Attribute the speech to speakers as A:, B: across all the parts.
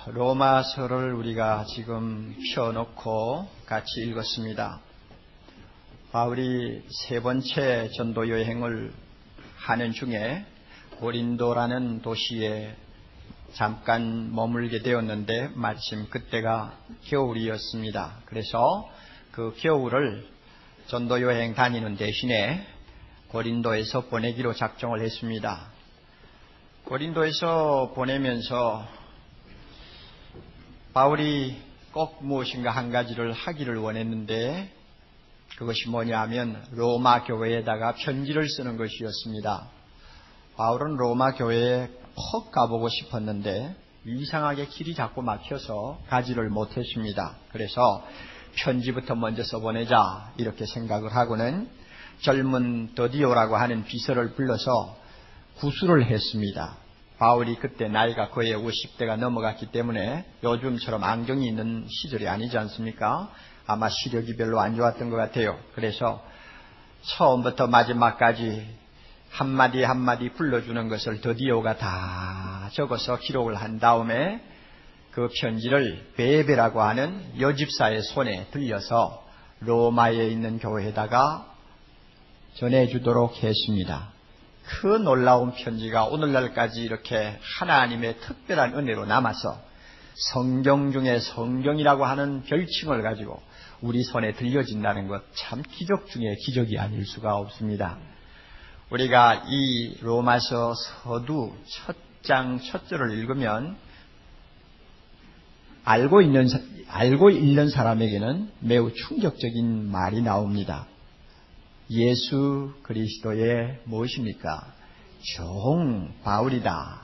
A: 로마서를 우리가 지금 펴놓고 같이 읽었습니다. 바울이 세 번째 전도 여행을 하는 중에 고린도라는 도시에 잠깐 머물게 되었는데 마침 그때가 겨울이었습니다. 그래서 그 겨울을 전도 여행 다니는 대신에 고린도에서 보내기로 작정을 했습니다. 고린도에서 보내면서 바울이 꼭 무엇인가 한 가지를 하기를 원했는데 그것이 뭐냐면 로마 교회에다가 편지를 쓰는 것이었습니다. 바울은 로마 교회에 퍽 가보고 싶었는데 이상하게 길이 자꾸 막혀서 가지를 못했습니다. 그래서 편지부터 먼저 써보내자 이렇게 생각을 하고는 젊은 더디오라고 하는 비서를 불러서 구술을 했습니다. 바울이 그때 나이가 거의 50대가 넘어갔기 때문에 요즘처럼 안경이 있는 시절이 아니지 않습니까? 아마 시력이 별로 안 좋았던 것 같아요. 그래서 처음부터 마지막까지 한마디 한마디 불러주는 것을 더디오가 다 적어서 기록을 한 다음에 그 편지를 베베라고 하는 여집사의 손에 들려서 로마에 있는 교회에다가 전해주도록 했습니다. 그 놀라운 편지가 오늘날까지 이렇게 하나님의 특별한 은혜로 남아서 성경 중에 성경이라고 하는 별칭을 가지고 우리 손에 들려진다는 것 참 기적 중에 기적이 아닐 수가 없습니다. 우리가 이 로마서 서두 첫 장 첫 절을 읽으면 알고 읽는 사람에게는 매우 충격적인 말이 나옵니다. 예수 그리스도의 무엇입니까? 종 바울이다.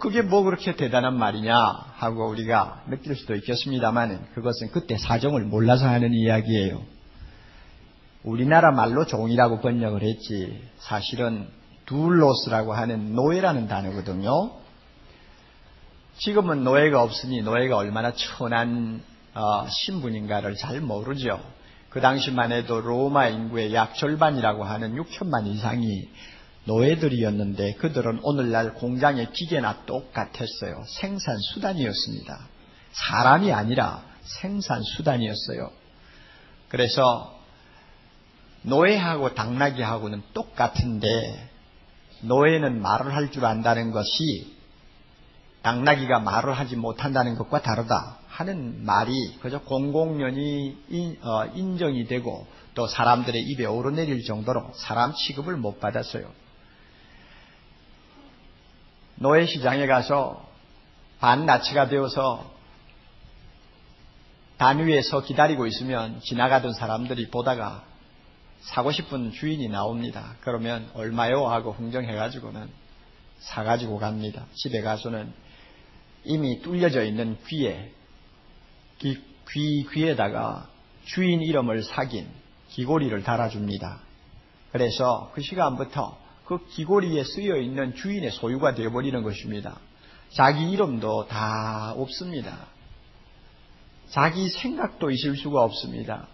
A: 그게 그렇게 대단한 말이냐 하고 우리가 느낄 수도 있겠습니다만 그것은 그때 사정을 몰라서 하는 이야기예요. 우리나라 말로 종이라고 번역을 했지 사실은 둘로스라고 하는 노예라는 단어거든요. 지금은 노예가 없으니 노예가 얼마나 천한 신분인가를 잘 모르죠. 그 당시만 해도 로마 인구의 약 절반이라고 하는 6천만 이상이 노예들이었는데 그들은 오늘날 공장의 기계나 똑같았어요. 생산수단이었습니다. 사람이 아니라 생산수단이었어요. 그래서 노예하고 당나귀하고는 똑같은데 노예는 말을 할 줄 안다는 것이 당나귀가 말을 하지 못한다는 것과 다르다 하는 말이 그저 공공연히 인정이 되고 또 사람들의 입에 오르내릴 정도로 사람 취급을 못 받았어요. 노예 시장에 가서 반나치가 되어서 단 위에서 기다리고 있으면 지나가던 사람들이 보다가 사고 싶은 주인이 나옵니다. 그러면 얼마요? 하고 흥정해가지고는 사가지고 갑니다. 집에 가서는 이미 뚫려져 있는 귀에다가 주인 이름을 새긴 귀고리를 달아줍니다. 그래서 그 시간부터 그 귀고리에 쓰여 있는 주인의 소유가 되어버리는 것입니다. 자기 이름도 다 없습니다. 자기 생각도 있을 수가 없습니다.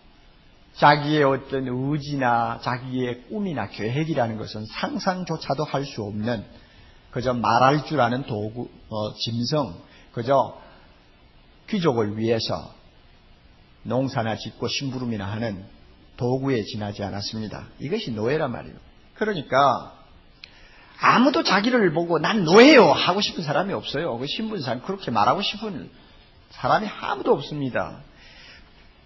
A: 자기의 어떤 의지나 자기의 꿈이나 계획이라는 것은 상상조차도 할 수 없는 그저 말할 줄 아는 도구, 짐승, 그저 귀족을 위해서 농사나 짓고 심부름이나 하는 도구에 지나지 않았습니다. 이것이 노예란 말이에요. 그러니까 아무도 자기를 보고 난 노예요 하고 싶은 사람이 없어요. 그 신분상 그렇게 말하고 싶은 사람이 아무도 없습니다.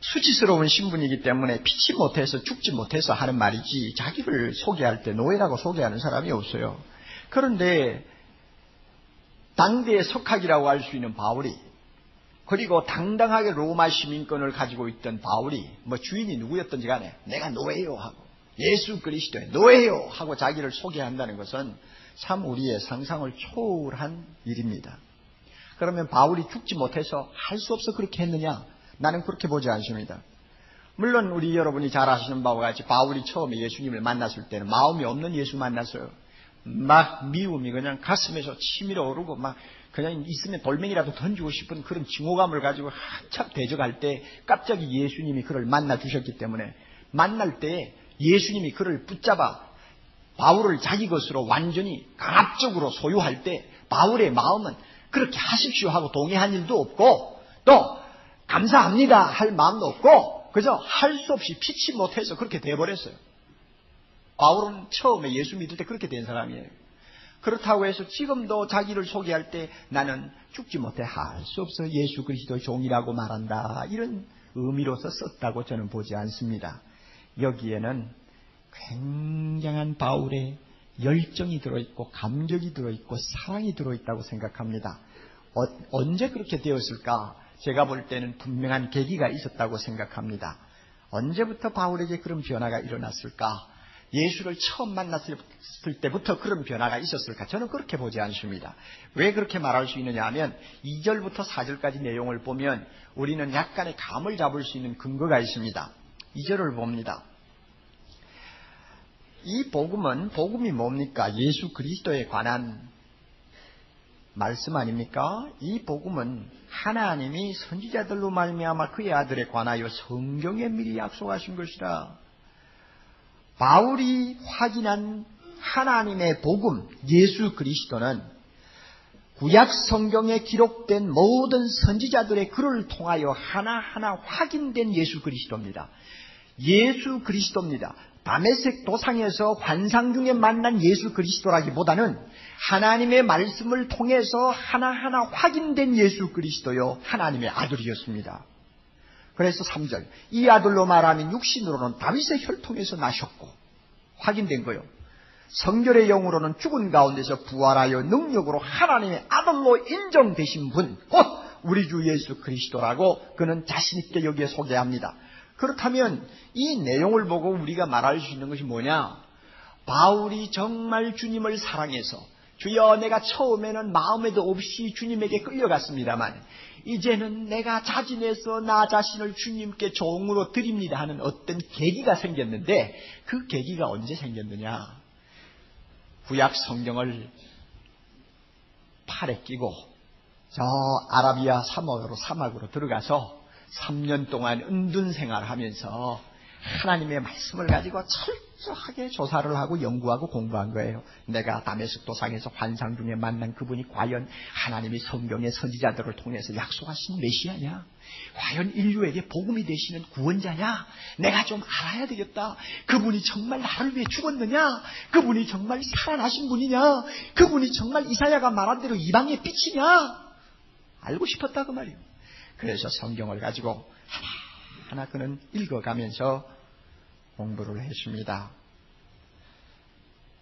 A: 수치스러운 신분이기 때문에 피치 못해서 죽지 못해서 하는 말이지 자기를 소개할 때 노예라고 소개하는 사람이 없어요. 그런데 당대의 석학이라고 할 수 있는 바울이 그리고 당당하게 로마 시민권을 가지고 있던 바울이 주인이 누구였던지 간에 내가 노예요 하고 예수 그리스도의 노예요 하고 자기를 소개한다는 것은 참 우리의 상상을 초월한 일입니다. 그러면 바울이 죽지 못해서 할 수 없어 그렇게 했느냐? 나는 그렇게 보지 않습니다. 물론 우리 여러분이 잘 아시는 바와 같이 바울이 처음에 예수님을 만났을 때는 마음이 없는 예수 만났어요. 막 미움이 그냥 가슴에서 치밀어 오르고 막 그냥 있으면 돌멩이라도 던지고 싶은 그런 징후감을 가지고 한참 대적할 때 갑자기 예수님이 그를 만나 주셨기 때문에 만날 때 예수님이 그를 붙잡아 바울을 자기 것으로 완전히 강압적으로 소유할 때 바울의 마음은 그렇게 하십시오 하고 동의한 일도 없고 또 감사합니다 할 마음도 없고 그저 할 수 없이 피치 못해서 그렇게 돼버렸어요. 바울은 처음에 예수 믿을 때 그렇게 된 사람이에요. 그렇다고 해서 지금도 자기를 소개할 때 나는 죽지 못해 할 수 없어 예수 그리스도의 종이라고 말한다, 이런 의미로서 썼다고 저는 보지 않습니다. 여기에는 굉장한 바울의 열정이 들어있고 감격이 들어있고 사랑이 들어있다고 생각합니다. 언제 그렇게 되었을까? 제가 볼 때는 분명한 계기가 있었다고 생각합니다. 언제부터 바울에게 그런 변화가 일어났을까? 예수를 처음 만났을 때부터 그런 변화가 있었을까? 저는 그렇게 보지 않습니다. 왜 그렇게 말할 수 있느냐 하면 2절부터 4절까지 내용을 보면 우리는 약간의 감을 잡을 수 있는 근거가 있습니다. 2절을 봅니다. 이 복음이 뭡니까? 예수 그리스도에 관한 말씀 아닙니까? 이 복음은 하나님이 선지자들로 말미암아 그의 아들에 관하여 성경에 미리 약속하신 것이라. 바울이 확인한 하나님의 복음, 예수 그리스도는 구약 성경에 기록된 모든 선지자들의 글을 통하여 하나하나 확인된 예수 그리스도입니다. 예수 그리스도입니다. 다메섹 도상에서 환상 중에 만난 예수 그리스도라기보다는 하나님의 말씀을 통해서 하나하나 확인된 예수 그리스도요, 하나님의 아들이었습니다. 그래서 3절, 이 아들로 말하면 육신으로는 다윗의 혈통에서 나셨고, 확인된 거요. 성결의 영으로는 죽은 가운데서 부활하여 능력으로 하나님의 아들로 인정되신 분, 곧 우리 주 예수 그리스도라고 그는 자신있게 여기에 소개합니다. 그렇다면 이 내용을 보고 우리가 말할 수 있는 것이 뭐냐? 바울이 정말 주님을 사랑해서, 주여 내가 처음에는 마음에도 없이 주님에게 끌려갔습니다만 이제는 내가 자진해서 나 자신을 주님께 종으로 드립니다 하는 어떤 계기가 생겼는데, 그 계기가 언제 생겼느냐? 구약 성경을 팔에 끼고 저 아라비아 사막으로 들어가서 3년 동안 은둔 생활하면서 하나님의 말씀을 가지고 철저하게 조사를 하고 연구하고 공부한 거예요. 내가 다메섹 도상에서 환상 중에 만난 그분이 과연 하나님이 성경의 선지자들을 통해서 약속하신 메시아냐? 과연 인류에게 복음이 되시는 구원자냐? 내가 좀 알아야 되겠다. 그분이 정말 나를 위해 죽었느냐? 그분이 정말 살아나신 분이냐? 그분이 정말 이사야가 말한 대로 이방의 빛이냐? 알고 싶었다 그 말이에요. 그래서 성경을 가지고 하나 그는 읽어가면서 공부를 했습니다.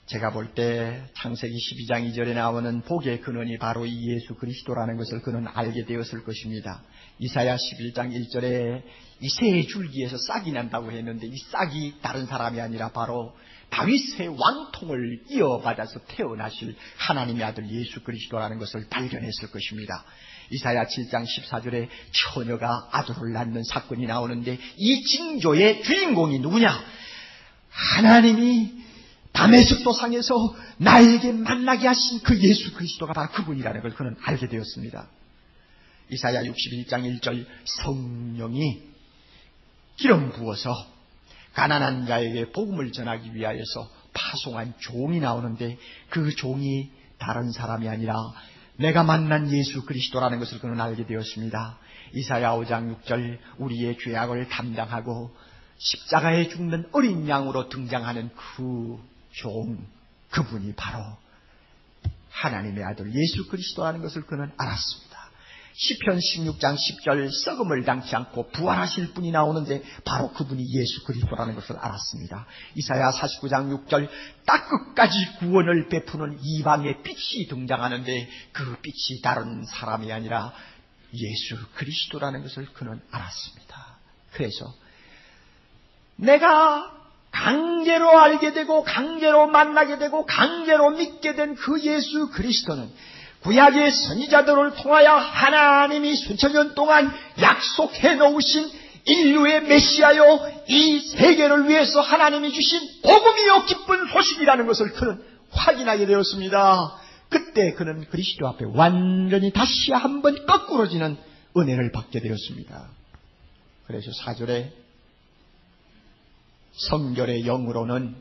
A: 제가 볼 때 창세기 12장 2절에 나오는 복의 근원이 바로 이 예수 그리스도라는 것을 그는 알게 되었을 것입니다. 이사야 11장 1절에 이 새 줄기에서 싹이 난다고 했는데 이 싹이 다른 사람이 아니라 바로 다윗의 왕통을 이어받아서 태어나실 하나님의 아들 예수 그리스도라는 것을 발견했을 것입니다. 이사야 7장 14절에 처녀가 아들을 낳는 사건이 나오는데 이 징조의 주인공이 누구냐? 하나님이 다메섹 도상에서 나에게 만나게 하신 그 예수 그리스도가 바로 그분이라는 걸 그는 알게 되었습니다. 이사야 61장 1절, 성령이 기름 부어서 가난한 자에게 복음을 전하기 위하여서 파송한 종이 나오는데 그 종이 다른 사람이 아니라 내가 만난 예수 그리스도라는 것을 그는 알게 되었습니다. 이사야 5장 6절, 우리의 죄악을 담당하고 십자가에 죽는 어린 양으로 등장하는 그 종, 그분이 바로 하나님의 아들 예수 그리스도라는 것을 그는 알았습니다. 시편 16장 10절, 썩음을 당치 않고 부활하실 분이 나오는데 바로 그분이 예수 그리스도라는 것을 알았습니다. 이사야 49장 6절, 땅끝까지 구원을 베푸는 이방의 빛이 등장하는데 그 빛이 다른 사람이 아니라 예수 그리스도라는 것을 그는 알았습니다. 그래서 내가 강제로 알게 되고 강제로 만나게 되고 강제로 믿게 된 그 예수 그리스도는 구약의 선지자들을 통하여 하나님이 수천 년 동안 약속해 놓으신 인류의 메시아요, 이 세계를 위해서 하나님이 주신 복음이요 기쁜 소식이라는 것을 그는 확인하게 되었습니다. 그때 그는 그리스도 앞에 완전히 다시 한번 거꾸러지는 은혜를 받게 되었습니다. 그래서 4절에 성결의 영으로는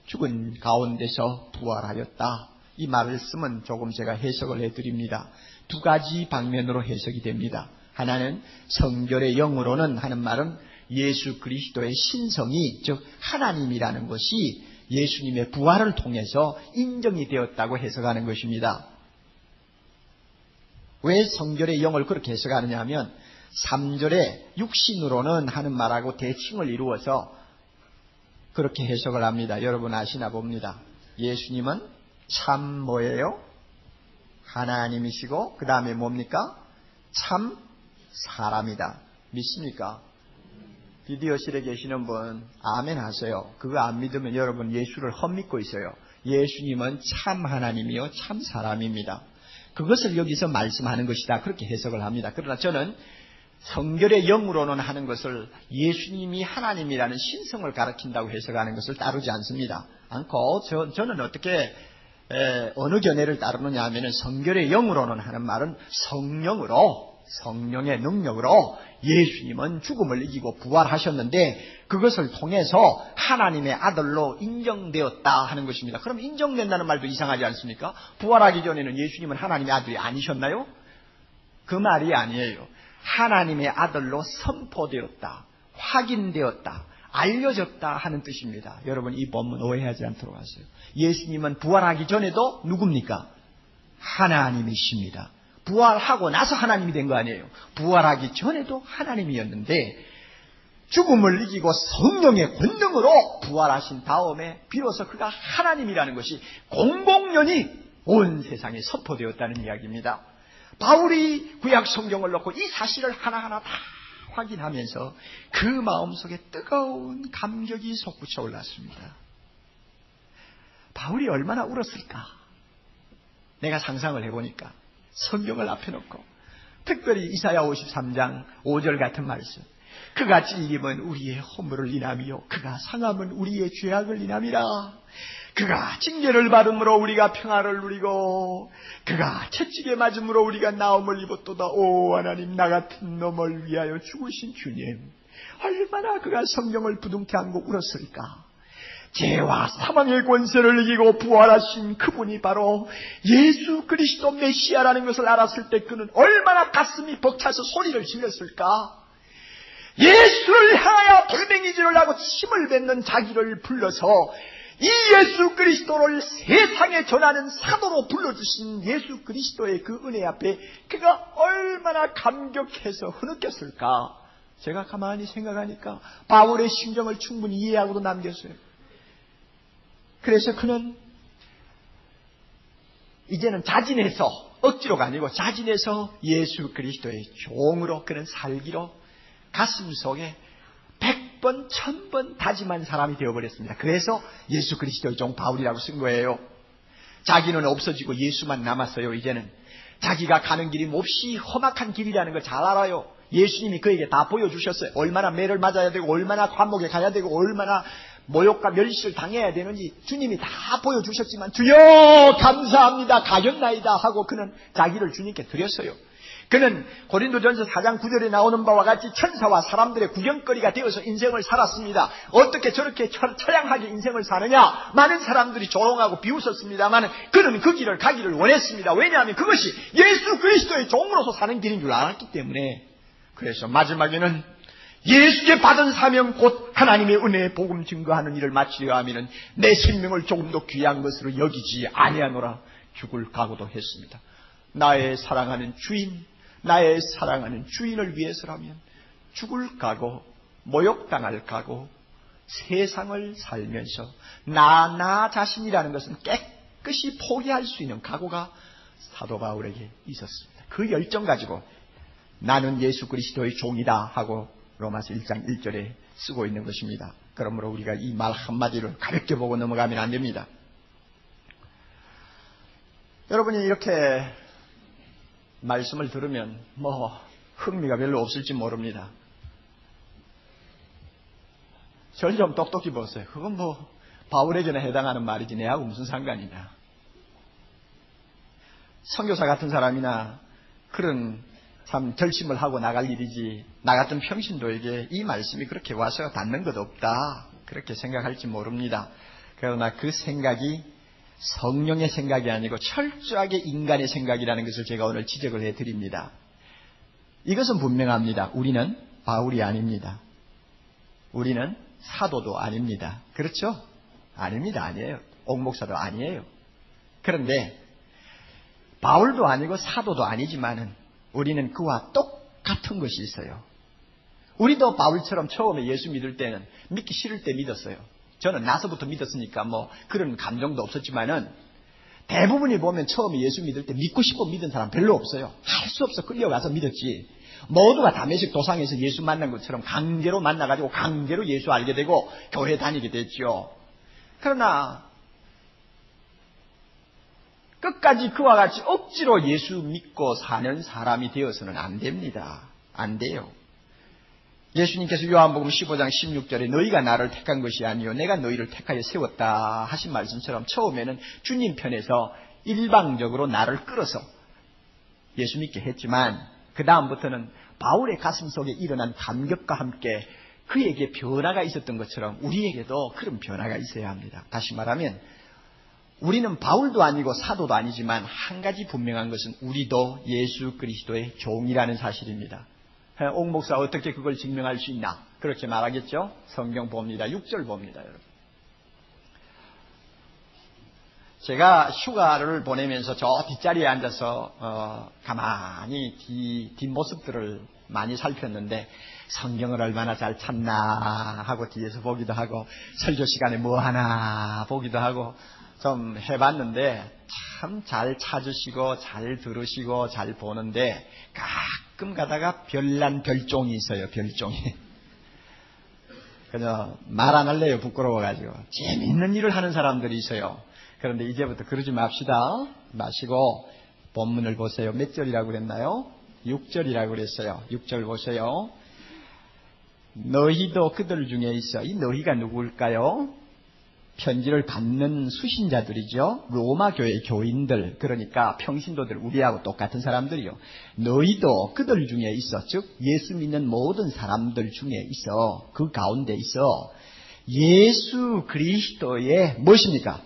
A: 죽은 가운데서 부활하였다. 이 말을 쓰면 조금 제가 해석을 해드립니다. 두 가지 방면으로 해석이 됩니다. 하나는 성결의 영으로는 하는 말은 예수 그리스도의 신성이, 즉 하나님이라는 것이 예수님의 부활을 통해서 인정이 되었다고 해석하는 것입니다. 왜 성결의 영을 그렇게 해석하느냐 하면 3절에 육신으로는 하는 말하고 대칭을 이루어서 그렇게 해석을 합니다. 여러분 아시나 봅니다. 예수님은 참 뭐예요? 하나님이시고 그 다음에 뭡니까? 참 사람이다. 믿습니까? 비디오실에 계시는 분 아멘 하세요. 그거 안 믿으면 여러분 예수를 헛믿고 있어요. 예수님은 참 하나님이요 참 사람입니다. 그것을 여기서 말씀하는 것이다. 그렇게 해석을 합니다. 그러나 저는 성결의 영으로는 하는 것을 예수님이 하나님이라는 신성을 가리킨다고 해석하는 것을 따르지 않습니다. 않고 저는 어떻게 어느 견해를 따르느냐 하면 성결의 영으로는 하는 말은 성령의 능력으로 예수님은 죽음을 이기고 부활하셨는데 그것을 통해서 하나님의 아들로 인정되었다 하는 것입니다. 그럼 인정된다는 말도 이상하지 않습니까? 부활하기 전에는 예수님은 하나님의 아들이 아니셨나요? 그 말이 아니에요. 하나님의 아들로 선포되었다, 확인되었다, 알려졌다 하는 뜻입니다. 여러분 이 본문 오해하지 않도록 하세요. 예수님은 부활하기 전에도 누굽니까? 하나님이십니다. 부활하고 나서 하나님이 된 거 아니에요. 부활하기 전에도 하나님이었는데 죽음을 이기고 성령의 권능으로 부활하신 다음에 비로소 그가 하나님이라는 것이 공공연히 온 세상에 선포되었다는 이야기입니다. 바울이 구약 성경을 놓고 이 사실을 하나하나 다 확인하면서 그 마음속에 뜨거운 감격이 솟구쳐 올랐습니다. 바울이 얼마나 울었을까? 내가 상상을 해보니까 성경을 앞에 놓고 특별히 이사야 53장 5절 같은 말씀, 그가 찔림은 우리의 허물을 인함이요 그가 상함은 우리의 죄악을 인함이라. 그가 징계를 받음으로 우리가 평화를 누리고 그가 채찍에 맞음으로 우리가 나음을 입었도다. 오 하나님, 나 같은 놈을 위하여 죽으신 주님, 얼마나 그가 성령을 부둥켜 안고 울었을까. 죄와 사망의 권세를 이기고 부활하신 그분이 바로 예수 그리스도 메시아라는 것을 알았을 때 그는 얼마나 가슴이 벅차서 소리를 질렀을까. 예수를 향하여 돌멩이질을 하고 침을 뱉는 자기를 불러서 이 예수 그리스도를 세상에 전하는 사도로 불러주신 예수 그리스도의 그 은혜 앞에 그가 얼마나 감격해서 흐느꼈을까. 제가 가만히 생각하니까 바울의 심정을 충분히 이해하고도 남겼어요. 그래서 그는 이제는 자진해서, 억지로가 아니고 자진해서 예수 그리스도의 종으로 그는 살기로 가슴 속에 100번 1000번 다짐한 사람이 되어버렸습니다. 그래서 예수 그리스도의 종 바울이라고 쓴 거예요. 자기는 없어지고 예수만 남았어요. 이제는 자기가 가는 길이 몹시 험악한 길이라는 걸 잘 알아요. 예수님이 그에게 다 보여주셨어요. 얼마나 매를 맞아야 되고 얼마나 감옥에 가야 되고 얼마나 모욕과 멸시를 당해야 되는지 주님이 다 보여주셨지만 주여 감사합니다, 가겠나이다 하고 그는 자기를 주님께 드렸어요. 그는 고린도전서 4장 9절에 나오는 바와 같이 천사와 사람들의 구경거리가 되어서 인생을 살았습니다. 어떻게 저렇게 처량하게 인생을 사느냐. 많은 사람들이 조롱하고 비웃었습니다만 그는 그 길을 가기를 원했습니다. 왜냐하면 그것이 예수 그리스도의 종으로서 사는 길인 줄 알았기 때문에. 그래서 마지막에는 예수께 받은 사명 곧 하나님의 은혜의 복음 증거하는 일을 마치려 하면은 내 생명을 조금 더 귀한 것으로 여기지 아니하노라 죽을 각오도 했습니다. 나의 사랑하는 주인, 나의 사랑하는 주인을 위해서라면 죽을 각오, 모욕당할 각오, 세상을 살면서 나 자신이라는 것은 깨끗이 포기할 수 있는 각오가 사도 바울에게 있었습니다. 그 열정 가지고 나는 예수 그리스도의 종이다 하고 로마서 1장 1절에 쓰고 있는 것입니다. 그러므로 우리가 이 말 한마디를 가볍게 보고 넘어가면 안 됩니다. 여러분이 이렇게 말씀을 들으면 흥미가 별로 없을지 모릅니다. 절 좀 똑똑히 보세요. 그건 바울에게나 해당하는 말이지 내하고 무슨 상관이냐. 선교사 같은 사람이나 그런 참 결심을 하고 나갈 일이지 나 같은 평신도에게 이 말씀이 그렇게 와서 닿는 것 없다 그렇게 생각할지 모릅니다. 그러나 그 생각이 성령의 생각이 아니고 철저하게 인간의 생각이라는 것을 제가 오늘 지적을 해드립니다. 이것은 분명합니다. 우리는 바울이 아닙니다. 우리는 사도도 아닙니다. 그렇죠? 아닙니다. 아니에요. 옥목사도 아니에요. 그런데 바울도 아니고 사도도 아니지만은 우리는 그와 똑같은 것이 있어요. 우리도 바울처럼 처음에 예수 믿을 때는 믿기 싫을 때 믿었어요. 저는 나서부터 믿었으니까 뭐 그런 감정도 없었지만은 대부분이 보면 처음에 예수 믿을 때 믿고 싶어 믿은 사람 별로 없어요. 할 수 없어 끌려가서 믿었지. 모두가 다메섹 도상에서 예수 만난 것처럼 강제로 만나가지고 강제로 예수 알게 되고 교회 다니게 됐죠. 그러나 끝까지 그와 같이 억지로 예수 믿고 사는 사람이 되어서는 안 됩니다. 안 돼요. 예수님께서 요한복음 15장 16절에 너희가 나를 택한 것이 아니요 내가 너희를 택하여 세웠다 하신 말씀처럼 처음에는 주님 편에서 일방적으로 나를 끌어서 예수 믿게 했지만 그 다음부터는 바울의 가슴 속에 일어난 감격과 함께 그에게 변화가 있었던 것처럼 우리에게도 그런 변화가 있어야 합니다. 다시 말하면 우리는 바울도 아니고 사도도 아니지만 한 가지 분명한 것은 우리도 예수 그리스도의 종이라는 사실입니다. 옥 목사 어떻게 그걸 증명할 수 있나? 그렇게 말하겠죠? 성경 봅니다. 6절 봅니다, 여러분. 제가 휴가를 보내면서 저 뒷자리에 앉아서 가만히 뒷모습들을 많이 살폈는데 성경을 얼마나 잘 찾나 하고 뒤에서 보기도 하고 설교 시간에 뭐 하나 보기도 하고 좀 해봤는데 참 잘 찾으시고 잘 들으시고 잘 보는데 가끔 가다가 별난 별종이 있어요. 별종이. 그래서 말 안 할래요. 부끄러워가지고. 재밌는 일을 하는 사람들이 있어요. 그런데 이제부터 그러지 마시고 본문을 보세요. 몇 절이라고 그랬나요? 6절이라고 그랬어요. 6절 보세요. 너희도 그들 중에 있어. 이 너희가 누구일까요? 편지를 받는 수신자들이죠. 로마 교회 교인들, 그러니까 평신도들, 우리하고 똑같은 사람들이요. 너희도 그들 중에 있어. 즉 예수 믿는 모든 사람들 중에 있어. 그 가운데 있어. 예수 그리스도의 무엇입니까?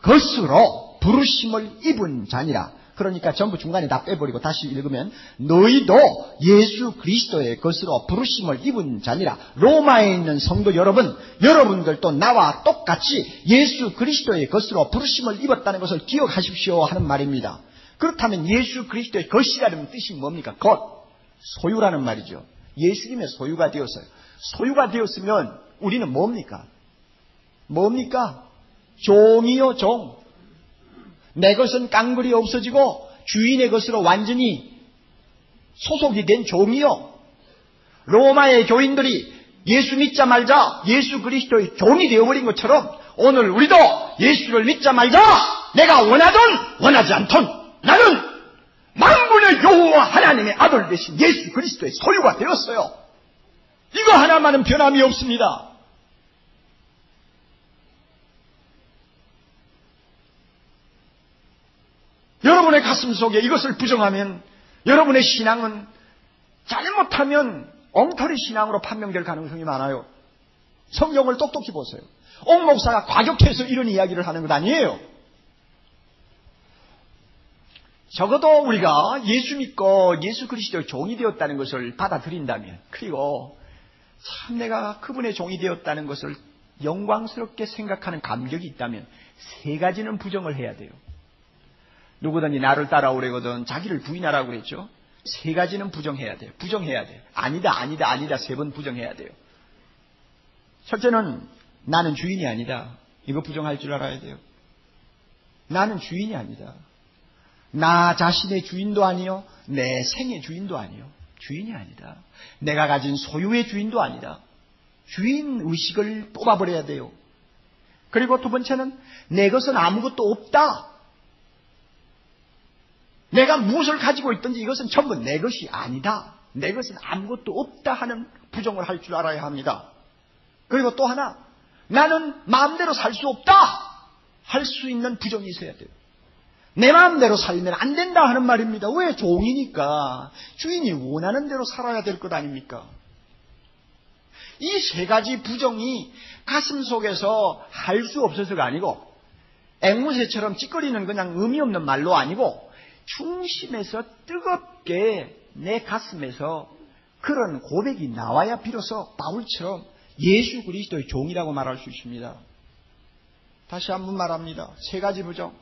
A: 것으로 부르심을 입은 자니라. 그러니까 전부 중간에 다 빼버리고 다시 읽으면 너희도 예수 그리스도의 것으로 부르심을 입은 자니라. 로마에 있는 성도 여러분, 여러분들도 나와 똑같이 예수 그리스도의 것으로 부르심을 입었다는 것을 기억하십시오 하는 말입니다. 그렇다면 예수 그리스도의 것이라는 뜻이 뭡니까? 것, 소유라는 말이죠. 예수님의 소유가 되었어요. 소유가 되었으면 우리는 뭡니까? 종이요, 종. 내 것은 깡그리 없어지고 주인의 것으로 완전히 소속이 된 종이요. 로마의 교인들이 예수 믿자 말자 예수 그리스도의 종이 되어버린 것처럼 오늘 우리도 예수를 믿자 말자 내가 원하든 원하지 않든 나는 만군의 여호와 하나님의 아들 되신 예수 그리스도의 소유가 되었어요. 이거 하나만은 변함이 없습니다. 여러분의 가슴 속에 이것을 부정하면 여러분의 신앙은 잘못하면 엉터리 신앙으로 판명될 가능성이 많아요. 성경을 똑똑히 보세요. 옥 목사가 과격해서 이런 이야기를 하는 것 아니에요. 적어도 우리가 예수 믿고 예수 그리스도의 종이 되었다는 것을 받아들인다면, 그리고 참 내가 그분의 종이 되었다는 것을 영광스럽게 생각하는 감격이 있다면 세 가지는 부정을 해야 돼요. 누구든지 나를 따라오려거든 자기를 부인하라고 그랬죠. 세 가지는 부정해야 돼요. 부정해야 돼요. 아니다 세 번 부정해야 돼요. 첫째는 나는 주인이 아니다. 이거 부정할 줄 알아야 돼요. 나는 주인이 아니다. 나 자신의 주인도 아니요, 내 생의 주인도 아니요. 주인이 아니다. 내가 가진 소유의 주인도 아니다. 주인 의식을 뽑아버려야 돼요. 그리고 두 번째는 내 것은 아무것도 없다. 내가 무엇을 가지고 있든지 이것은 전부 내 것이 아니다. 내 것은 아무것도 없다 하는 부정을 할 줄 알아야 합니다. 그리고 또 하나, 나는 마음대로 살 수 없다 할 수 있는 부정이 있어야 돼요. 내 마음대로 살면 안 된다 하는 말입니다. 왜? 종이니까 주인이 원하는 대로 살아야 될 것 아닙니까? 이 세 가지 부정이 가슴 속에서 할 수 없어서가 아니고 앵무새처럼 찌꺼리는 그냥 의미 없는 말로 아니고 중심에서 뜨겁게 내 가슴에서 그런 고백이 나와야 비로소 바울처럼 예수 그리스도의 종이라고 말할 수 있습니다. 다시 한번 말합니다. 세 가지 부정.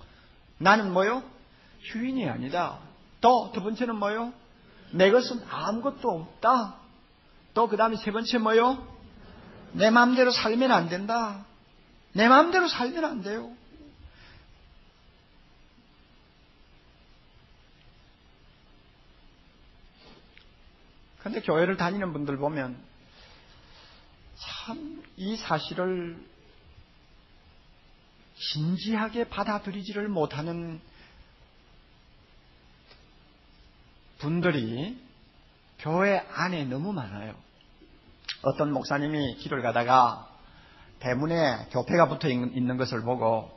A: 나는 뭐요? 주인이 아니다. 또 두 번째는 뭐요? 내 것은 아무것도 없다. 또 그 다음에 세 번째 뭐요? 내 마음대로 살면 안 된다. 내 마음대로 살면 안 돼요. 그런데 교회를 다니는 분들 보면 참 이 사실을 진지하게 받아들이지를 못하는 분들이 교회 안에 너무 많아요. 어떤 목사님이 길을 가다가 대문에 교패가 붙어 있는 것을 보고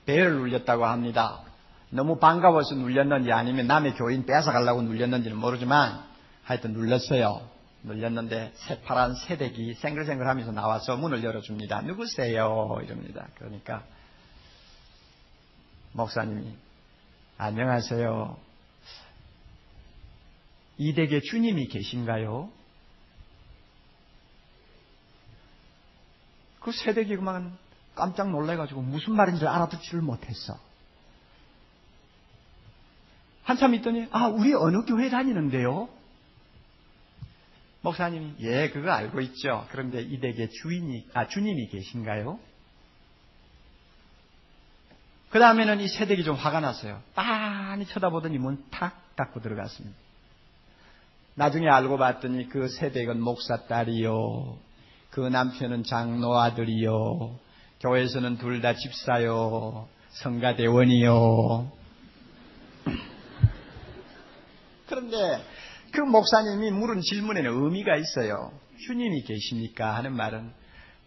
A: 배를 눌렸다고 합니다. 너무 반가워서 눌렸는지 아니면 남의 교인 뺏어가려고 눌렸는지는 모르지만 하여튼 눌렀어요. 눌렸는데 새파란 새댁이 생글생글하면서 나와서 문을 열어줍니다. 누구세요? 이럽니다. 그러니까 목사님이 안녕하세요. 이 댁에 주님이 계신가요? 그 새댁이 그만 깜짝 놀라가지고 무슨 말인지 알아듣지를 못했어. 한참 있더니 우리 어느 교회 다니는데요? 목사님이 예 그거 알고 있죠. 그런데 이 댁에 주님이 계신가요? 그 다음에는 이 새댁이 좀 화가 났어요. 빤히 쳐다보더니 문 탁 닫고 들어갔습니다. 나중에 알고 봤더니 그 새댁은 목사 딸이요. 그 남편은 장로 아들이요. 교회에서는 둘 다 집사요. 성가대원이요. 그런데 그 목사님이 물은 질문에는 의미가 있어요. 주님이 계십니까? 하는 말은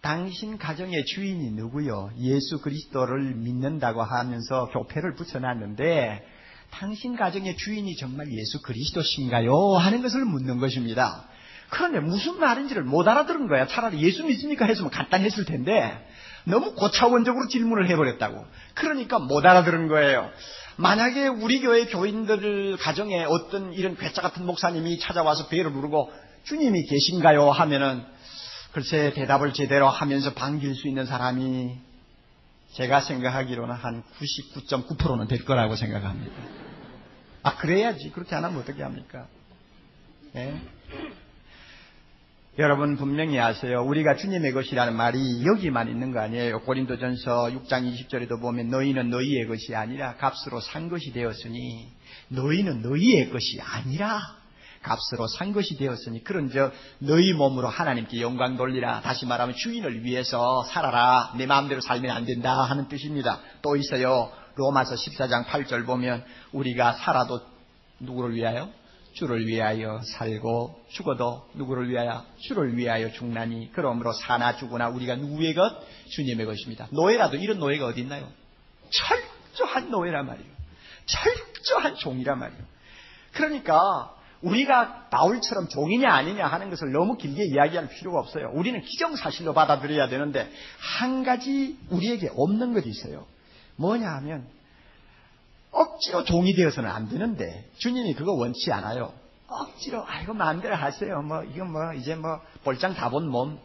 A: 당신 가정의 주인이 누구요? 예수 그리스도를 믿는다고 하면서 교패를 붙여놨는데 당신 가정의 주인이 정말 예수 그리스도신가요? 하는 것을 묻는 것입니다. 그런데 무슨 말인지를 못 알아들은 거야. 차라리 예수 믿습니까? 했으면 간단했을 텐데 너무 고차원적으로 질문을 해버렸다고. 그러니까 못 알아들은 거예요. 만약에 우리 교회 교인들 가정에 어떤 이런 괴짜 같은 목사님이 찾아와서 배를 누르고 주님이 계신가요? 하면은 글쎄 대답을 제대로 하면서 반길 수 있는 사람이 제가 생각하기로는 한 99.9%는 될 거라고 생각합니다. 그래야지. 그렇게 안 하면 어떻게 합니까? 네? 여러분 분명히 아세요. 우리가 주님의 것이라는 말이 여기만 있는 거 아니에요. 고린도전서 6장 20절에도 보면 너희는 너희의 것이 아니라 값으로 산 것이 되었으니 너희는 너희의 것이 아니라 값으로 산 것이 되었으니 그런즉 너희 몸으로 하나님께 영광 돌리라. 다시 말하면 주인을 위해서 살아라. 내 마음대로 살면 안 된다 하는 뜻입니다. 또 있어요. 로마서 14장 8절 보면 우리가 살아도 누구를 위하여? 주를 위하여 살고 죽어도 누구를 위하여? 주를 위하여 죽나니 그러므로 사나 죽으나 우리가 누구의 것? 주님의 것입니다. 노예라도 이런 노예가 어디 있나요? 철저한 노예란 말이에요. 철저한 종이란 말이에요. 그러니까 우리가 바울처럼 종이냐 아니냐 하는 것을 너무 길게 이야기할 필요가 없어요. 우리는 기정사실로 받아들여야 되는데 한 가지 우리에게 없는 것이 있어요. 뭐냐 하면 억지로 종이 되어서는 안 되는데 주님이 그거 원치 않아요. 억지로 이거 마음대로 하세요. 이건 이제 볼장 다 본 몸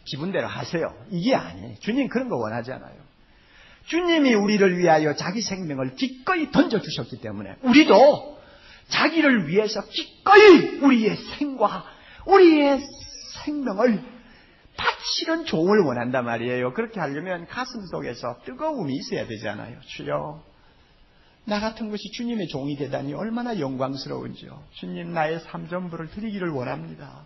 A: 기분대로 하세요. 이게 아니에요. 주님 그런 거 원하지 않아요. 주님이 우리를 위하여 자기 생명을 기꺼이 던져주셨기 때문에 우리도 자기를 위해서 기꺼이 우리의 생과 우리의 생명을 바치는 종을 원한단 말이에요. 그렇게 하려면 가슴 속에서 뜨거움이 있어야 되잖아요. 주여, 나 같은 것이 주님의 종이 되다니 얼마나 영광스러운지요. 주님, 나의 삶 전부를 드리기를 원합니다.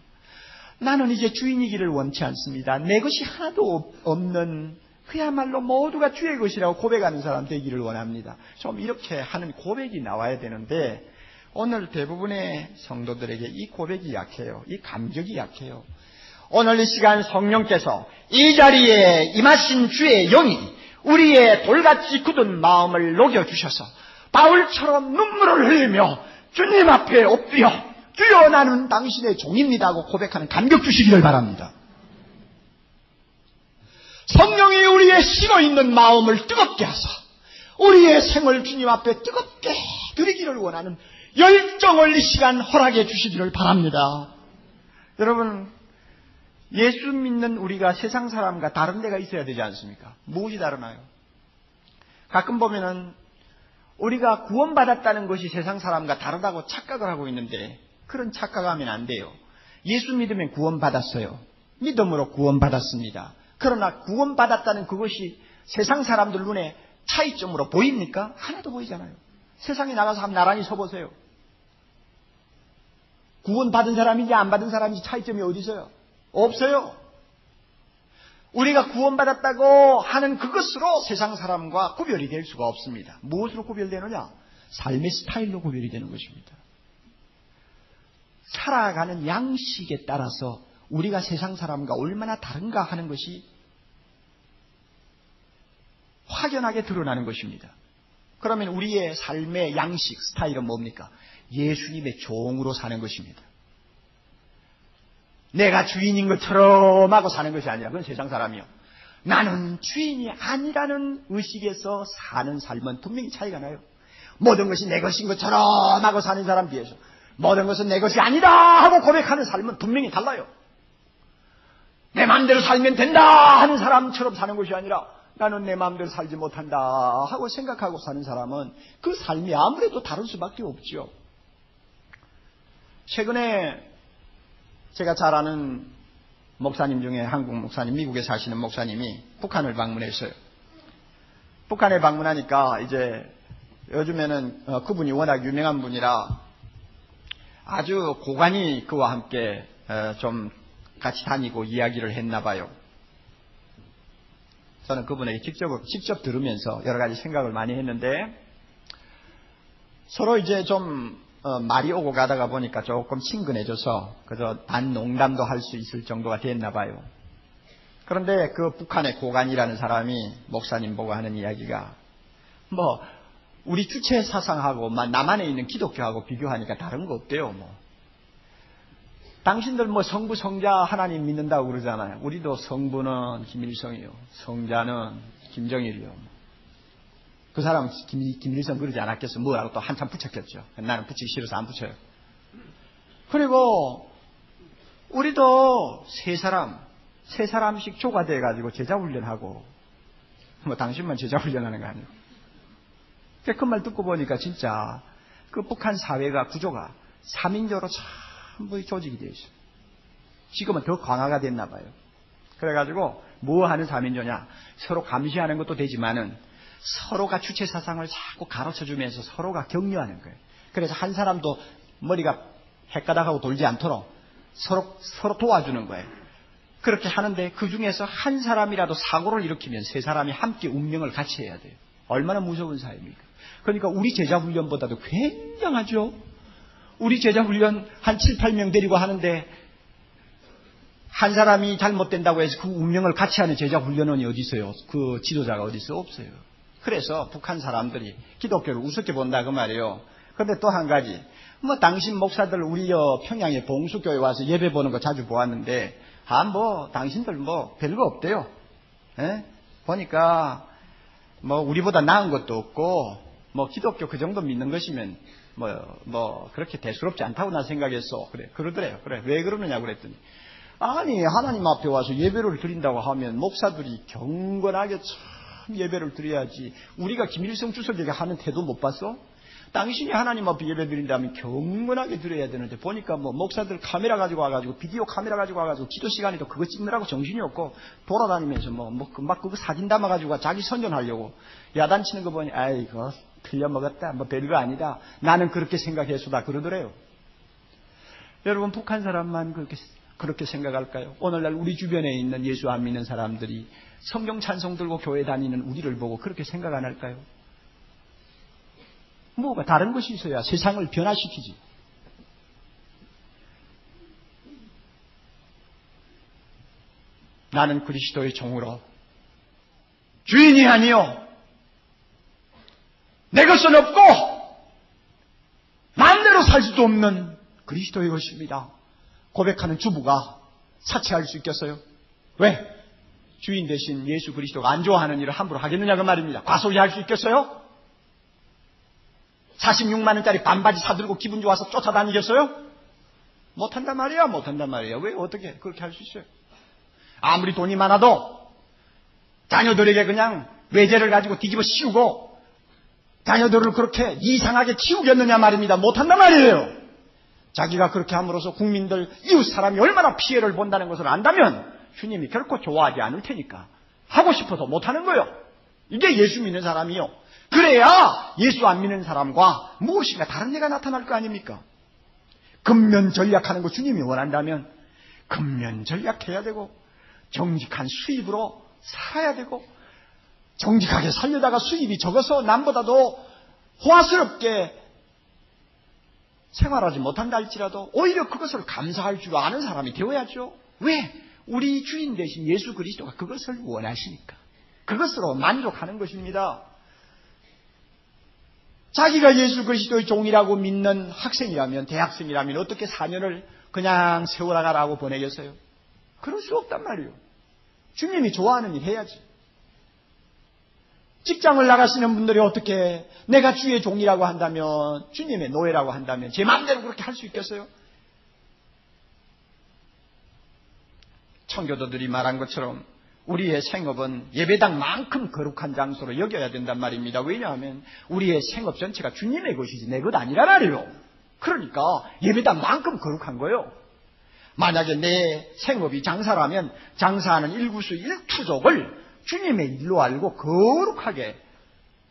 A: 나는 이제 주인이기를 원치 않습니다. 내 것이 하나도 없는 그야말로 모두가 주의 것이라고 고백하는 사람 되기를 원합니다. 좀 이렇게 하는 고백이 나와야 되는데 오늘 대부분의 성도들에게 이 고백이 약해요. 이 감격이 약해요. 오늘 이 시간 성령께서 이 자리에 임하신 주의 영이 우리의 돌같이 굳은 마음을 녹여주셔서 바울처럼 눈물을 흘리며 주님 앞에 엎드려 주여 나는 당신의 종입니다 하고 고백하는 감격 주시기를 바랍니다. 성령이 우리의 씨로 있는 마음을 뜨겁게 하사 우리의 생을 주님 앞에 뜨겁게 드리기를 원하는 열정을 이 시간 허락해 주시기를 바랍니다. 여러분, 예수 믿는 우리가 세상 사람과 다른 데가 있어야 되지 않습니까? 무엇이 다르나요? 가끔 보면은 우리가 구원받았다는 것이 세상 사람과 다르다고 착각을 하고 있는데 그런 착각하면 안 돼요. 예수 믿으면 구원받았어요. 믿음으로 구원받았습니다. 그러나 구원받았다는 그것이 세상 사람들 눈에 차이점으로 보입니까? 하나도 보이잖아요. 세상에 나가서 한번 나란히 서보세요. 구원받은 사람인지 안 받은 사람인지 차이점이 어디 있어요? 없어요. 우리가 구원받았다고 하는 그것으로 세상 사람과 구별이 될 수가 없습니다. 무엇으로 구별되느냐? 삶의 스타일로 구별이 되는 것입니다. 살아가는 양식에 따라서 우리가 세상 사람과 얼마나 다른가 하는 것이 확연하게 드러나는 것입니다. 그러면 우리의 삶의 양식, 스타일은 뭡니까? 예수님의 종으로 사는 것입니다. 내가 주인인 것처럼 하고 사는 것이 아니라 그건 세상 사람이요. 나는 주인이 아니라는 의식에서 사는 삶은 분명히 차이가 나요. 모든 것이 내 것인 것처럼 하고 사는 사람 비해서 모든 것은 내 것이 아니다 하고 고백하는 삶은 분명히 달라요. 내 마음대로 살면 된다 하는 사람처럼 사는 것이 아니라 나는 내 마음대로 살지 못한다 하고 생각하고 사는 사람은 그 삶이 아무래도 다를 수밖에 없죠. 최근에 제가 잘 아는 목사님 중에 한국 목사님, 미국에 사시는 목사님이 북한을 방문했어요. 북한에 방문하니까 이제 요즘에는 그분이 워낙 유명한 분이라 아주 고관이 그와 함께 좀 같이 다니고 이야기를 했나 봐요. 저는 그분에게 직접 들으면서 여러 가지 생각을 많이 했는데 서로 이제 좀 말이 오고 가다가 보니까 조금 친근해져서 그저 단 농담도 할 수 있을 정도가 됐나 봐요. 그런데 그 북한의 고관이라는 사람이 목사님 보고 하는 이야기가 우리 주체 사상하고 남한에 있는 기독교하고 비교하니까 다른 거 없대요. 당신들 성부 성자 하나님 믿는다고 그러잖아요. 우리도 성부는 김일성이요, 성자는 김정일이요. 그 사람 김일성 그러지 않았겠어. 뭐라고 또 한참 붙였겠죠. 나는 붙이기 싫어서 안 붙여요. 그리고 우리도 세 사람씩 조가돼 가지고 제자 훈련하고 당신만 제자 훈련하는 거 아니에요. 그 말 듣고 보니까 진짜 그 북한 사회가 구조가 3인조로 전부 조직이 되어 있어요. 지금은 더 강화가 됐나 봐요. 그래가지고 뭐 하는 3인조냐? 서로 감시하는 것도 되지만은 서로가 주체 사상을 자꾸 가르쳐주면서 서로가 격려하는 거예요. 그래서 한 사람도 머리가 헷가닥하고 돌지 않도록 서로 도와주는 거예요. 그렇게 하는데 그 중에서 한 사람이라도 사고를 일으키면 세 사람이 함께 운명을 같이 해야 돼요. 얼마나 무서운 사회입니까? 그러니까 우리 제자훈련보다도 굉장하죠. 우리 제자훈련 한 7, 8명 데리고 하는데 한 사람이 잘못된다고 해서 그 운명을 같이 하는 제자훈련원이 어디 있어요? 그 지도자가 어디 있어요? 없어요. 그래서 북한 사람들이 기독교를 우습게 본다 그 말이에요. 그런데 또 한 가지, 당신 목사들 우리 평양에 봉수교회 와서 예배 보는 거 자주 보았는데 당신들 별거 없대요. 에? 보니까 우리보다 나은 것도 없고 기독교 그 정도 믿는 것이면 그렇게 대수롭지 않다고 나 생각했어. 그러더래요. 그래, 왜 그러느냐 그랬더니 아니 하나님 앞에 와서 예배를 드린다고 하면 목사들이 경건하게 참 예배를 드려야지. 우리가 김일성 주석에게 하는 태도 못 봤어? 당신이 하나님 앞에 예배 드린다면 경건하게 드려야 되는데 보니까 목사들 카메라 가지고 와가지고 비디오 카메라 가지고 와가지고 기도 시간에도 그거 찍느라고 정신이 없고 돌아다니면서 막 그거 사진 담아가지고 자기 선전하려고 야단치는 거 보니 아이고 틀려먹었다. 별거 아니다. 나는 그렇게 생각해서다 그러더래요. 여러분 북한 사람만 그렇게 생각할까요? 오늘날 우리 주변에 있는 예수 안 믿는 사람들이 성경 찬송 들고 교회 다니는 우리를 보고 그렇게 생각 안 할까요? 뭐가 다른 것이 있어야 세상을 변화시키지. 나는 그리스도의 종으로 주인이 아니요 내 것은 없고 마음대로 살 수도 없는 그리스도의 것입니다. 고백하는 주부가 사치할 수 있겠어요? 왜? 주인 대신 예수 그리스도가 안 좋아하는 일을 함부로 하겠느냐 그 말입니다. 과소리할 수 있겠어요? 46만 원짜리 반바지 사들고 기분 좋아서 쫓아다니겠어요? 못한단 말이야. 못한단 말이야. 왜 어떻게 그렇게 할 수 있어요? 아무리 돈이 많아도 자녀들에게 그냥 외제를 가지고 뒤집어 씌우고 자녀들을 그렇게 이상하게 키우겠느냐 말입니다. 못한단 말이에요. 자기가 그렇게 함으로써 국민들, 이웃 사람이 얼마나 피해를 본다는 것을 안다면 주님이 결코 좋아하지 않을 테니까 하고 싶어서 못하는 거예요. 이게 예수 믿는 사람이요. 그래야 예수 안 믿는 사람과 무엇인가 다른 예가 나타날 거 아닙니까? 근면전략하는 거 주님이 원한다면 근면전략해야 되고 정직한 수입으로 살아야 되고 정직하게 살려다가 수입이 적어서 남보다도 호화스럽게 생활하지 못한다 할지라도 오히려 그것을 감사할 줄 아는 사람이 되어야죠. 왜? 우리 주인 대신 예수 그리스도가 그것을 원하시니까. 그것으로 만족하는 것입니다. 자기가 예수 그리스도의 종이라고 믿는 학생이라면, 대학생이라면 어떻게 4년을 그냥 세월아가라고 보내겠어요? 그럴 수 없단 말이에요. 주님이 좋아하는 일 해야지. 직장을 나가시는 분들이 어떻게 내가 주의 종이라고 한다면, 주님의 노예라고 한다면 제 마음대로 그렇게 할 수 있겠어요? 청교도들이 말한 것처럼 우리의 생업은 예배당만큼 거룩한 장소로 여겨야 된단 말입니다. 왜냐하면 우리의 생업 전체가 주님의 것이지 내 것 아니란 말이에요. 그러니까 예배당만큼 거룩한 거예요. 만약에 내 생업이 장사라면 장사하는 일구수 일투족을 주님의 일로 알고 거룩하게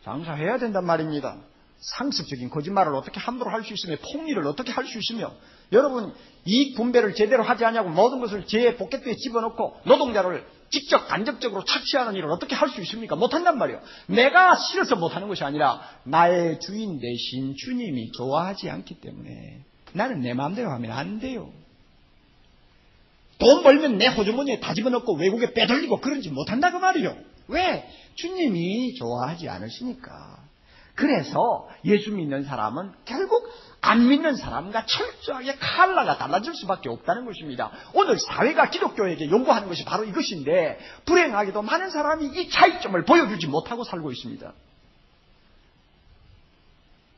A: 장사해야 된단 말입니다. 상습적인 거짓말을 어떻게 함부로 할 수 있으며 폭리를 어떻게 할 수 있으며 여러분 이익 분배를 제대로 하지 않냐고 모든 것을 제 포켓비에 집어넣고 노동자를 직접 간접적으로 착취하는 일을 어떻게 할 수 있습니까? 못한단 말이에요. 내가 싫어서 못하는 것이 아니라 나의 주인 대신 주님이 좋아하지 않기 때문에 나는 내 마음대로 하면 안 돼요. 돈 벌면 내 호주머니에 다 집어넣고 외국에 빼돌리고 그러지 못한다고 말이에요. 왜? 주님이 좋아하지 않으시니까. 그래서 예수 믿는 사람은 결국 안 믿는 사람과 철저하게 칼라가 달라질 수밖에 없다는 것입니다. 오늘 사회가 기독교에게 요구하는 것이 바로 이것인데 불행하게도 많은 사람이 이 차이점을 보여주지 못하고 살고 있습니다.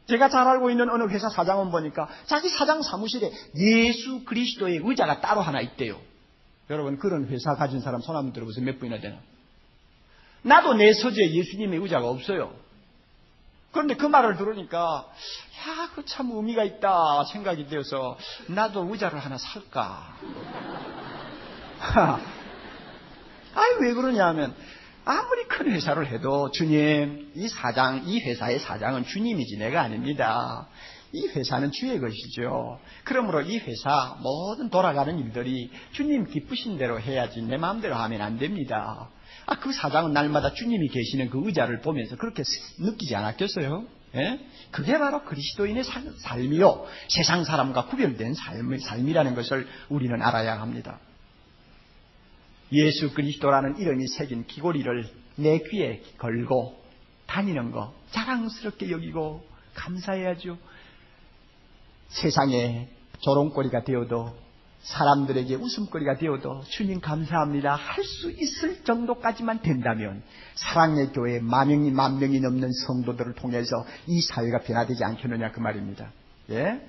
A: 제가 잘 알고 있는 어느 회사 사장은 보니까 자기 사장 사무실에 예수 그리스도의 의자가 따로 하나 있대요. 여러분 그런 회사 가진 사람 손 한번 들어보세요. 몇 분이나 되나? 나도 내 서재에 예수님의 의자가 없어요. 그런데 그 말을 들으니까 야, 그 참 의미가 있다 생각이 되어서 나도 의자를 하나 살까. 아니 왜 그러냐 하면 아무리 큰 회사를 해도 주님, 이 회사의 사장은 주님이지 내가 아닙니다. 이 회사는 주의 것이죠. 그러므로 이 회사 모든 돌아가는 일들이 주님 기쁘신 대로 해야지 내 마음대로 하면 안 됩니다. 그 사장은 날마다 주님이 계시는 그 의자를 보면서 그렇게 느끼지 않았겠어요? 예? 그게 바로 그리스도인의 삶이요. 세상 사람과 구별된 삶이라는 것을 우리는 알아야 합니다. 예수 그리스도라는 이름이 새긴 귀고리를 내 귀에 걸고 다니는 거 자랑스럽게 여기고 감사해야죠. 세상에 조롱거리가 되어도 사람들에게 웃음거리가 되어도 주님 감사합니다 할 수 있을 정도까지만 된다면 사랑의 교회 만 명이 넘는 성도들을 통해서 이 사회가 변화되지 않겠느냐 그 말입니다. 예?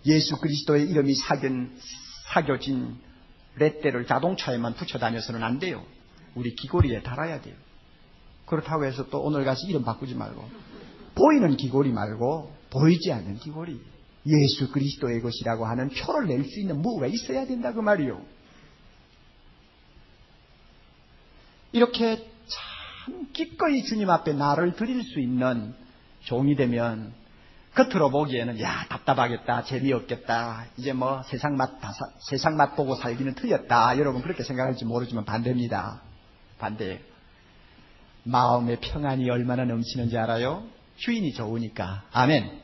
A: 예수 그리스도의 이름이 사겨진 렛대를 자동차에만 붙여 다녀서는 안 돼요. 우리 귀고리에 달아야 돼요. 그렇다고 해서 또 오늘 가서 이름 바꾸지 말고 보이는 귀고리 말고 보이지 않는 귀고리, 예수 그리스도의 것이라고 하는 표를 낼 수 있는 뭐가 있어야 된다 그 말이요. 이렇게 참 기꺼이 주님 앞에 나를 드릴 수 있는 종이 되면 겉으로 보기에는 야 답답하겠다, 재미없겠다, 이제 뭐 세상 맛 보고 살기는 틀렸다. 여러분 그렇게 생각할지 모르지만 반대입니다. 반대예요. 마음의 평안이 얼마나 넘치는지 알아요? 주인이 좋으니까. 아멘.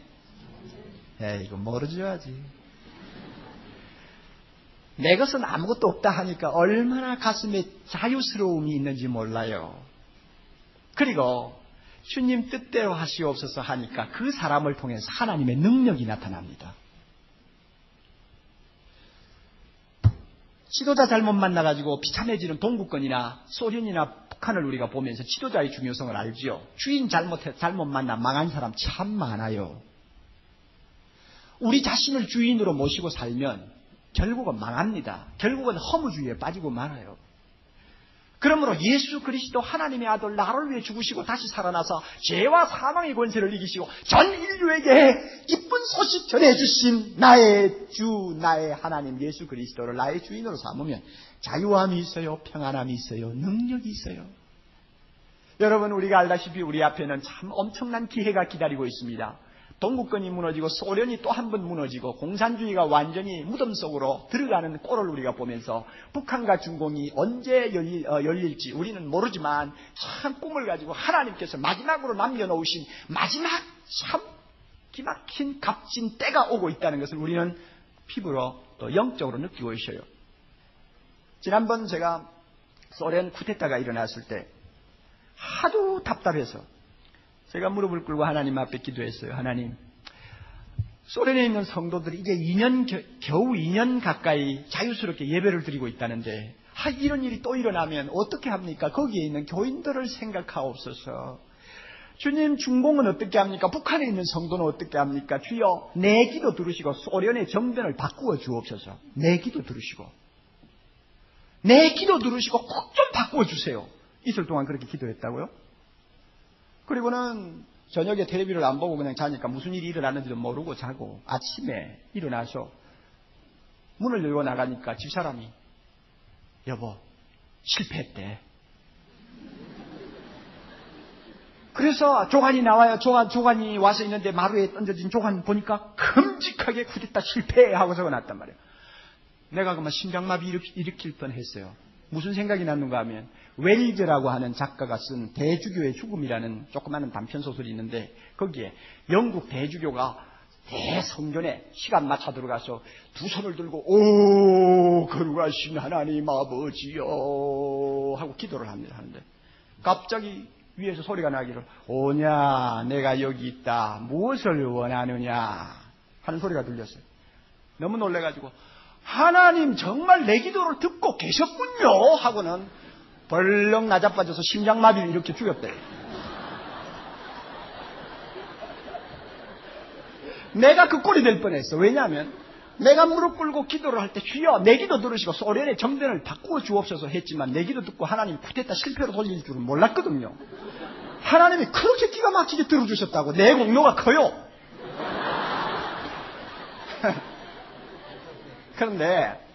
A: 이거 모르줘야지. 내 것은 아무것도 없다 하니까 얼마나 가슴에 자유스러움이 있는지 몰라요. 그리고 주님 뜻대로 하시옵소서 하니까 그 사람을 통해서 하나님의 능력이 나타납니다. 지도자 잘못 만나가지고 비참해지는 동구권이나 소련이나 북한을 우리가 보면서 지도자의 중요성을 알지요. 주인 잘못 만나 망한 사람 참 많아요. 우리 자신을 주인으로 모시고 살면 결국은 망합니다. 결국은 허무주의에 빠지고 말아요. 그러므로 예수 그리스도 하나님의 아들 나를 위해 죽으시고 다시 살아나서 죄와 사망의 권세를 이기시고 전 인류에게 기쁜 소식 전해주신 나의 주 나의 하나님 예수 그리스도를 나의 주인으로 삼으면 자유함이 있어요. 평안함이 있어요. 능력이 있어요. 여러분 우리가 알다시피 우리 앞에는 참 엄청난 기회가 기다리고 있습니다. 동구권이 무너지고 소련이 또 한 번 무너지고 공산주의가 완전히 무덤 속으로 들어가는 꼴을 우리가 보면서 북한과 중공이 언제 열릴지 우리는 모르지만 참 꿈을 가지고 하나님께서 마지막으로 남겨놓으신 마지막 참 기막힌 값진 때가 오고 있다는 것을 우리는 피부로 또 영적으로 느끼고 있어요. 지난번 제가 소련 쿠데타가 일어났을 때 하도 답답해서 제가 무릎을 꿇고 하나님 앞에 기도했어요. 하나님, 소련에 있는 성도들이 이제 겨우 2년 가까이 자유스럽게 예배를 드리고 있다는데 이런 일이 또 일어나면 어떻게 합니까? 거기에 있는 교인들을 생각하옵소서. 주님, 중공은 어떻게 합니까? 북한에 있는 성도는 어떻게 합니까? 주여, 내 기도 들으시고 소련의 정변을 바꾸어 주옵소서. 내 기도 들으시고 내 기도 들으시고 꼭 좀 바꾸어 주세요. 이틀 동안 그렇게 기도했다고요? 그리고는 저녁에 텔레비를 안 보고 그냥 자니까 무슨 일이 일어났는지도 모르고 자고 아침에 일어나서 문을 열고 나가니까 집사람이 여보 실패했대. 그래서 조간이 나와요. 조간이 와서 있는데 마루에 던져진 조간 보니까 큼직하게 쿠데타 실패하고 적어놨단 말이에요. 내가 그만 심장마비 일으킬 뻔했어요. 무슨 생각이 났는가 하면 웰즈라고 하는 작가가 쓴 대주교의 죽음이라는 조그마한 단편소설이 있는데 거기에 영국 대주교가 대성전에 시간 맞춰 들어가서 두 손을 들고 오 거룩하신 하나님 아버지여 하고 기도를 합니다. 하는데 갑자기 위에서 소리가 나기를 오냐 내가 여기 있다 무엇을 원하느냐 하는 소리가 들렸어요. 너무 놀래가지고 하나님 정말 내 기도를 듣고 계셨군요 하고는 벌렁 나자빠져서 심장마비를 이렇게 죽였대. 내가 그 꼴이 될 뻔했어. 왜냐하면 내가 무릎 꿇고 기도를 할 때 주여 내 기도 들으시고 소련의 정변을 바꾸어 주옵소서 했지만 내 기도 듣고 하나님 쿠데타 실패로 돌릴 줄은 몰랐거든요. 하나님이 그렇게 기가 막히게 들어주셨다고 내 공로가 커요. 그런데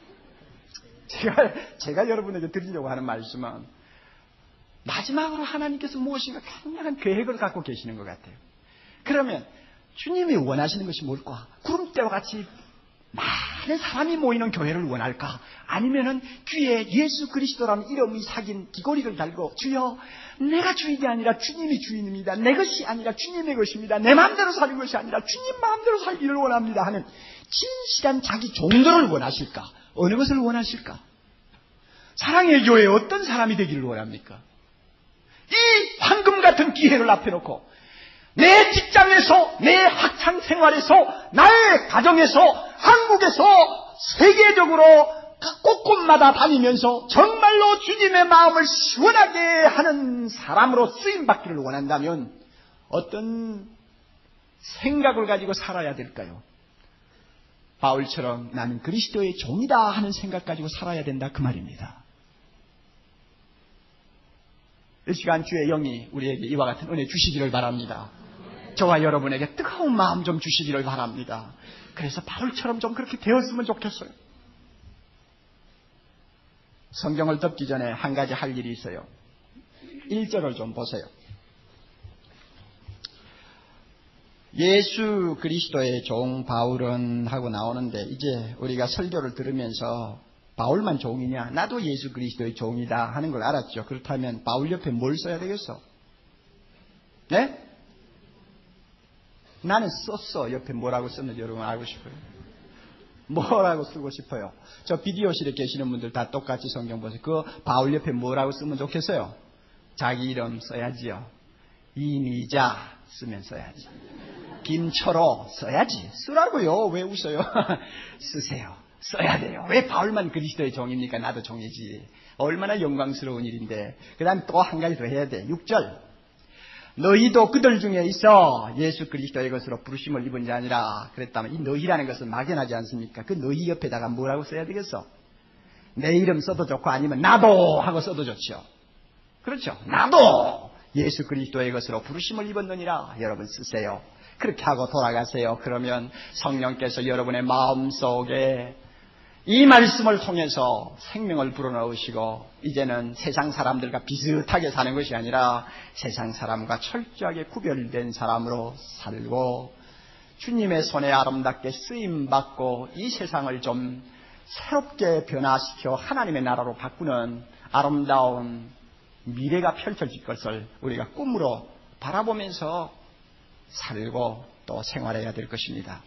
A: 제가 여러분에게 드리려고 하는 말씀은 마지막으로 하나님께서 무엇인가 강력한 계획을 갖고 계시는 것 같아요. 그러면 주님이 원하시는 것이 뭘까? 구름대와 같이 많은 사람이 모이는 교회를 원할까? 아니면은 귀에 예수 그리스도라는 이름이 새긴 귀걸이를 달고 주여 내가 주인이 아니라 주님이 주인입니다. 내 것이 아니라 주님의 것입니다. 내 마음대로 사는 것이 아니라 주님 마음대로 살기를 원합니다 하는 진실한 자기 종들을 원하실까? 어느 것을 원하실까? 사랑의 교회에 어떤 사람이 되기를 원합니까? 이 황금 같은 기회를 앞에 놓고 내 직장에서 내 학창 생활에서 나의 가정에서 한국에서 세계적으로 곳곳마다 다니면서 정말로 주님의 마음을 시원하게 하는 사람으로 쓰임받기를 원한다면 어떤 생각을 가지고 살아야 될까요? 바울처럼 나는 그리스도의 종이다 하는 생각 가지고 살아야 된다 그 말입니다. 이 시간 주의 영이 우리에게 이와 같은 은혜 주시기를 바랍니다. 저와 여러분에게 뜨거운 마음 좀 주시기를 바랍니다. 그래서 바울처럼 좀 그렇게 되었으면 좋겠어요. 성경을 덮기 전에 한 가지 할 일이 있어요. 1절을 좀 보세요. 예수 그리스도의 종 바울은 하고 나오는데 이제 우리가 설교를 들으면서 바울만 종이냐? 나도 예수 그리스도의 종이다 하는 걸 알았죠. 그렇다면 바울 옆에 뭘 써야 되겠어? 네? 나는 썼어. 옆에 뭐라고 썼는지 여러분 알고 싶어요. 뭐라고 쓰고 싶어요? 저 비디오실에 계시는 분들 다 똑같이 성경 보세요. 그 바울 옆에 뭐라고 쓰면 좋겠어요? 자기 이름 써야지요. 이미자 쓰면 써야지. 김철호 써야지. 쓰라고요. 왜 웃어요? 쓰세요.
B: 써야 돼요. 왜 바울만 그리스도의 종입니까? 나도 종이지. 얼마나 영광스러운 일인데. 그 다음에 또 한 가지 더 해야 돼. 6절. 너희도 그들 중에 있어 예수 그리스도의 것으로 부르심을 입은 자니라 그랬다면 이 너희라는 것은 막연하지 않습니까? 그 너희 옆에다가 뭐라고 써야 되겠어? 내 이름 써도 좋고 아니면 나도 하고 써도 좋죠. 그렇죠. 나도 예수 그리스도의 것으로 부르심을 입었느니라 여러분 쓰세요. 그렇게 하고 돌아가세요. 그러면 성령께서 여러분의 마음속에 이 말씀을 통해서 생명을 불어넣으시고 이제는 세상 사람들과 비슷하게 사는 것이 아니라 세상 사람과 철저하게 구별된 사람으로 살고 주님의 손에 아름답게 쓰임받고 이 세상을 좀 새롭게 변화시켜 하나님의 나라로 바꾸는 아름다운 미래가 펼쳐질 것을 우리가 꿈으로 바라보면서 살고 또 생활해야 될 것입니다.